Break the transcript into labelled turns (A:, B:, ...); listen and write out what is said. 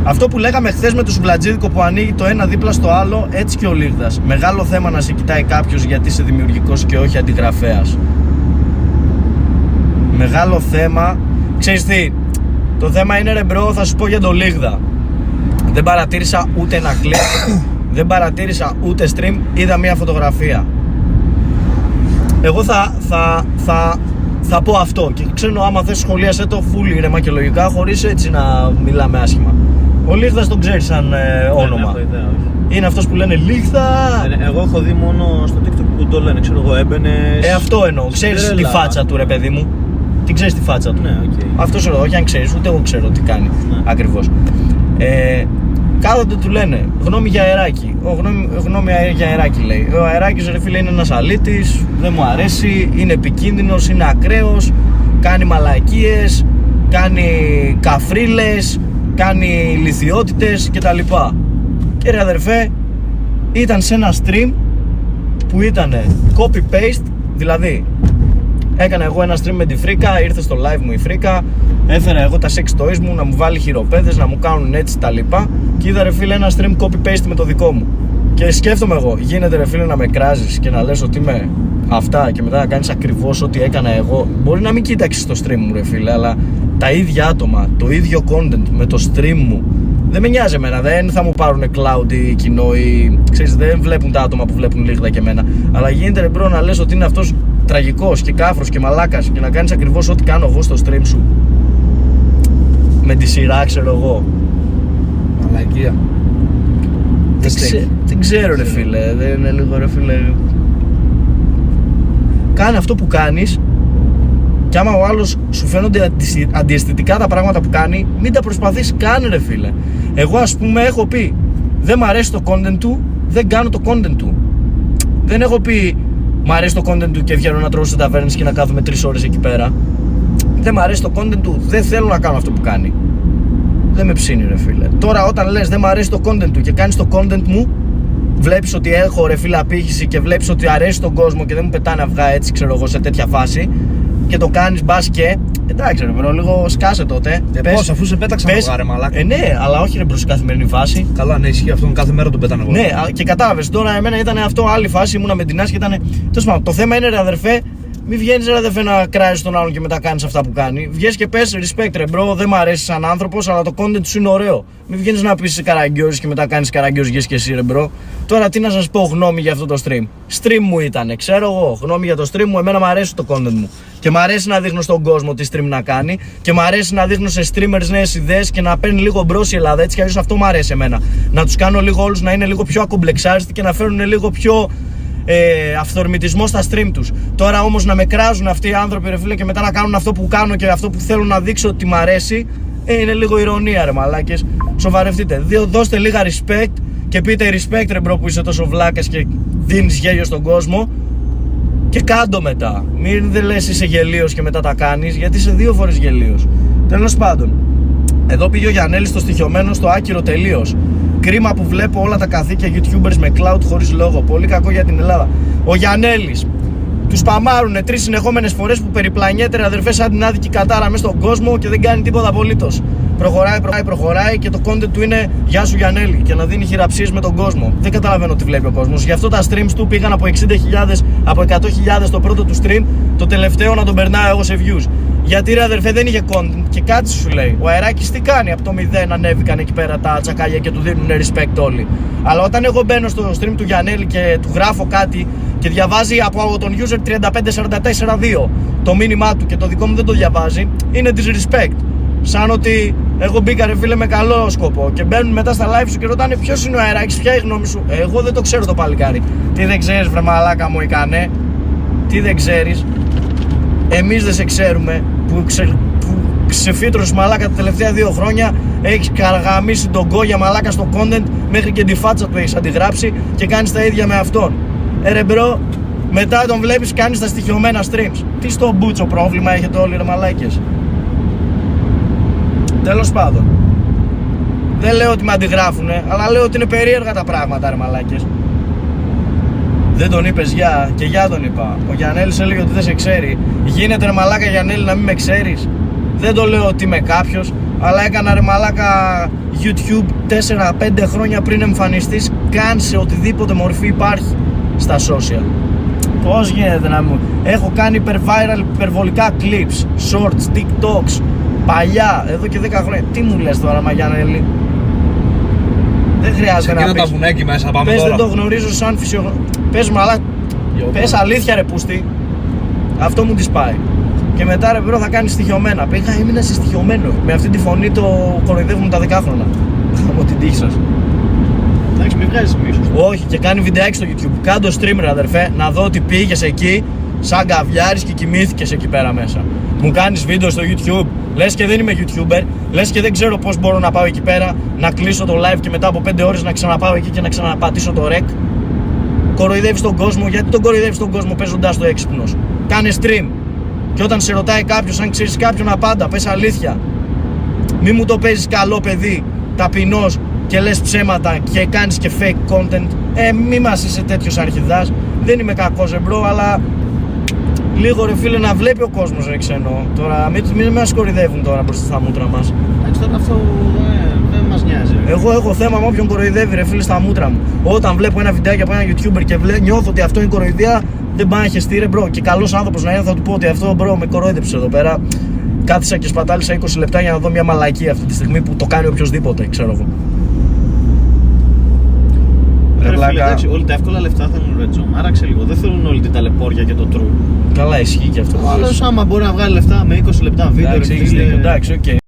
A: Αυτό που λέγαμε χθες με το σουβλατζίδικο που ανοίγει το ένα δίπλα στο άλλο, έτσι και ο Λίγδας. Μεγάλο θέμα να σε κοιτάει κάποιος γιατί είσαι δημιουργικός και όχι αντιγραφέας. Μεγάλο θέμα. Ξέρεις τι, το θέμα είναι ρε μπρο, θα σου πω για το Λίγδα. Δεν παρατήρησα ούτε ένα κλιπ, δεν παρατήρησα ούτε stream, είδα μια φωτογραφία. Εγώ θα πω αυτό και ξέρω άμα θες σχολίασέ το full ήρεμα και λογικά χωρίς έτσι να μιλάμε άσχημα. Ο Λίγδας τον ξέρεις σαν όνομα.
B: Δεν έχω ιδέα, όχι.
A: Είναι αυτός που λένε Λίγδα.
B: Εγώ έχω δει μόνο στο TikTok που το λένε, ξέρω εγώ, έμπαινες.
A: Αυτό εννοώ, ξέρεις τη φάτσα του ρε παιδί μου. Την ξέρεις τη φάτσα του.
B: Ναι, okay.
A: Αυτός εδώ, όχι αν ξέρεις, ούτε εγώ ξέρω τι κάνει ακριβώς. Κάθονται του λένε γνώμη για αεράκι. Γνώμη για αεράκι λέει. Ο αεράκης ρε φίλε είναι ένας αλήτης, δεν μου αρέσει, είναι επικίνδυνος, είναι ακραίος, κάνει μαλακίες, κάνει καφρίλες, κάνει λιθιότητες κτλ. Και ρε αδερφέ, ήταν σε ένα stream που ήταν copy-paste, δηλαδή έκανα εγώ ένα stream με τη Φρίκα, ήρθε στο live μου η Φρίκα, έφερα εγώ τα sex toys μου να μου βάλει χειροπέδες, να μου κάνουν έτσι τα λοιπά και είδα ρε φίλε ένα stream copy-paste με το δικό μου. Και σκέφτομαι εγώ, γίνεται ρε φίλε να με κράζεις και να λες ότι είμαι αυτά και μετά να κάνεις ακριβώς ό,τι έκανα εγώ. Μπορεί να μην κοίταξες το stream μου ρε φίλε, αλλά τα ίδια άτομα, το ίδιο content με το stream μου, δεν με νοιάζει εμένα, δεν θα μου πάρουν cloud ή κοινό ή ξέρεις, δεν βλέπουν τα άτομα που βλέπουν Λίγδα και εμένα. Αλλά γίνεται ρε μπρο να λες ότι είναι αυτός τραγικός και κάφρος και μαλάκας και να κάνεις ακριβώς ό,τι κάνω εγώ στο stream σου. Με τη σειρά ξέρω εγώ.
C: Μαλακία.
A: Δεν ξέρω ρε φίλε, δεν είναι λίγο ρε φίλε. Κάνε αυτό που κάνεις και άμα ο άλλος σου φαίνονται αντιαισθητικά τα πράγματα που κάνει, μην τα προσπαθείς καν ρε φίλε. Εγώ ας πούμε έχω πει δεν μ' αρέσει το content του, δεν κάνω το content του. Δεν έχω πει μ' αρέσει το content του και βγαίνω να τρώω σε ταβέρνες και να κάθομαι 3 ώρες εκεί πέρα. Δεν μ' αρέσει το content του, δεν θέλω να κάνω αυτό που κάνει. Δεν με ψήνει ρε φίλε. Τώρα όταν λες δεν μ' αρέσει το content του και κάνεις το content μου, βλέπεις ότι έχω ρε φίλε απήχηση και βλέπεις ότι αρέσει τον κόσμο και δεν μου πετάνε αυγά έτσι ξέρω εγώ σε τέτοια φάση και το κάνεις μπας και εντάξει ρε μπρο, λίγο σκάσε τότε.
C: Πώς αφού σε πέταξα αυγά ρε μαλάκα.
A: Ναι, αλλά όχι ρε μπρο σε καθημερινή φάση.
C: Καλά ναι, ισχύει αυτόν κάθε μέρα τον πέτανε εγώ.
A: Ναι, και κατάλαβες τώρα εμένα ήταν αυτό άλλη φάση, ήμουνα με την Άση και ήταν. Τέλος πάντων, το θέμα είναι ρε αδερφέ, μην βγαίνεις ρε αδερφέ να κράζεις τον άλλον και μετά κάνεις αυτά που κάνει. Βγες και πες respect ρε bro, δεν μ' αρέσει σαν άνθρωπος, αλλά το content σου είναι ωραίο. Μην βγαίνεις να πεις είσαι καραγκιόζης και μετά κάνεις καραγκιόζιες και εσύ ρε bro. Τώρα τι να σας πω γνώμη για αυτό το stream. Stream μου ήτανε, ξέρω εγώ, γνώμη για το stream μου, εμένα μ' αρέσει το content μου. Και μ' αρέσει να δείχνω στον κόσμο τι stream να κάνει. Και μ' αρέσει να δείχνω σε streamers νέες ιδέες και να παίρνει λίγο μπρος η Ελλάδα. Έτσι κι αλλιώς αυτό μ' αρέσει εμένα. Να τους κάνω λίγο όλους να είναι λίγο πιο ακομπλεξάριστοι και να φέρουν λίγο πιο αυθορμητισμό στα stream τους. Τώρα όμως να με κράζουν αυτοί οι άνθρωποι ρε φίλε και μετά να κάνουν αυτό που κάνω και αυτό που θέλω να δείξω ότι μ' αρέσει, είναι λίγο ηρωνία ρε μαλάκες. Σοβαρευτείτε, δώστε λίγα respect και πείτε respect ρε μπρο που είσαι τόσο βλάκας και δίνεις γέλιο στον κόσμο και κάντο μετά. Μην δεν λες είσαι γελίος και μετά τα κάνεις, γιατί είσαι 2 φορές γελίος. Τέλος πάντων, εδώ πήγε ο Γιαννέλης στο στοιχειωμένο στο άκυρο τελείως. Κρίμα που βλέπω όλα τα καθήκια YouTubers με cloud χωρίς λόγο. Πολύ κακό για την Ελλάδα. Ο Γιαννέλης. Τους σπαμάρουνε 3 συνεχόμενες φορές που περιπλανιέται ρε αδερφέ σαν την άδικη κατάρα μέσα στον κόσμο και δεν κάνει τίποτα απολύτως. Προχωράει και το content του είναι γεια σου Γιαννέλη και να δίνει χειραψίες με τον κόσμο. Δεν καταλαβαίνω τι βλέπει ο κόσμος. Γι' αυτό τα streams του πήγαν από 60.000, από 100.000 το πρώτο του stream, το τελευταίο να τον περνάω εγώ σε views. Γιατί ρε αδερφέ δεν είχε content και κάτσε σου λέει. Ο Αεράκης τι κάνει, από το 0 ανέβηκαν εκεί πέρα τα τσακάλια και του δίνουν respect όλοι. Αλλά όταν εγώ μπαίνω στο stream του Γιαννέλη και του γράφω κάτι και διαβάζει από τον user 35442 το μήνυμά του και το δικό μου δεν το διαβάζει, είναι disrespect. Σαν ότι εγώ μπήκα ρε φίλε με καλό σκοπό και μπαίνουν μετά στα live σου και ρωτάνε ποιος είναι ο Αεράκης, ποια είναι η γνώμη σου. Εγώ δεν το ξέρω το παλικάρι. Τι δεν ξέρεις βρε μαλάκα μου ικανέ, τι δεν ξέρεις. Εμείς δεν σε ξέρουμε που ξεφύτρωσες μαλάκα τα τελευταία 2 χρόνια. Έχεις καργαμίσει τον Κόγια μαλάκα στο content, μέχρι και τη φάτσα του έχεις αντιγράψει και κάνεις τα ίδια με αυτόν. Ρε μπρο, μετά τον βλέπεις κάνεις τα στοιχειωμένα streams. Τι στο μπούτσο πρόβλημα έχετε όλοι ρε μαλάκες. Τέλος πάντων, δεν λέω ότι με αντιγράφουνε, αλλά λέω ότι είναι περίεργα τα πράγματα ρε μαλάκες. Δεν τον είπες γεια και γεια τον είπα. Ο Γιαννέλης έλεγε ότι δεν σε ξέρει. Γίνεται ρε μαλάκα Γιαννέλη να μην με ξέρεις. Δεν το λέω ότι είμαι κάποιος, Αλλά έκανα ρε μαλάκα YouTube 4-5 χρόνια πριν εμφανιστείς καν σε οτιδήποτε μορφή υπάρχει στα social. Πώς γίνεται να μου... Έχω κάνει viral, υπερβολικά clips, shorts, TikToks, παλιά, εδώ και 10 χρόνια. Τι μου λες τώρα Μαγιανέλη? Δεν χρειάζεται να
C: πεις.
A: πεις.
C: Τα βουνέκι μέσα, πάμε
A: πες
C: τώρα.
A: δεν το γνωρίζω σαν φυσιογνώμη. Πες μου αλλά... Πες αλήθεια ρε πούστη. Αυτό μου της πάει. Και μετά ρε μπρο θα κάνει στοιχειωμένα. Έμεινα σε στοιχειωμένο. Με αυτή τη φωνή το κοροϊδεύουν τα 10 χρόνια. Από την τύχη σας.
B: Εντάξει, μην βγάζεις μίσος.
A: Όχι, και κάνει βιντεάκι στο YouTube. Κάντο stream ρε αδερφέ, να δω ότι πήγες εκεί σαν καβλιάρης και κοιμήθηκες εκεί πέρα μέσα. Μου κάνεις βίντεο στο YouTube, λες και δεν είμαι YouTuber, λες και δεν ξέρω πώς μπορώ να πάω εκεί πέρα, να κλείσω το live και μετά από 5 ώρες να ξαναπάω εκεί και να ξαναπατήσω το rec. Κοροϊδεύεις τον κόσμο, γιατί τον κοροϊδεύεις τον κόσμο παίζοντας το έξυπνος? Κάνε stream. Και όταν σε ρωτάει κάποιος, αν ξέρεις κάποιον απάντα, πες αλήθεια. Μη μου το παίζεις καλό παιδί, ταπεινός και λες ψέματα και κάνεις και fake content. Μη μας είσαι τέτοιος αρχιδάς. Δεν είμαι κακός μπρο, αλλά λίγο ρε φίλε να βλέπει ο κόσμος ρε ξένο. Τώρα μην μας κοροϊδεύουν τώρα μπροστά στα μούτρα μας.
B: Εντάξει, τώρα αυτό δεν μας νοιάζει.
A: Εγώ έχω θέμα με όποιον κοροϊδεύει ρε φίλε στα μούτρα μου. Όταν βλέπω ένα βιντεάκι από ένα YouTuber και νιώθω ότι αυτό είναι κοροϊδία, δεν πάει να χεστεί ρε μπρο. Και καλός άνθρωπος να είναι θα του πω ότι αυτό μπρο με κοροϊδεύσε εδώ πέρα. Κάθισα και σπατάλησα 20 λεπτά για να δω μια μαλακή αυτή τη στιγμή που το κάνει οποιοδήποτε, ξέρω εγώ.
B: Ρε φίλε, εντάξει, όλοι τα εύκολα λεφτά θέλουν ρετζό. Άραξε λίγο, δεν θέλουν όλοι την ταλαιπώρια και το true.
A: Καλά, ισχύει και αυτό.
B: Άλλος άμα μπορεί να βγάλει λεφτά με 20 λεπτά βίντεο,
A: Εντάξει, οκ.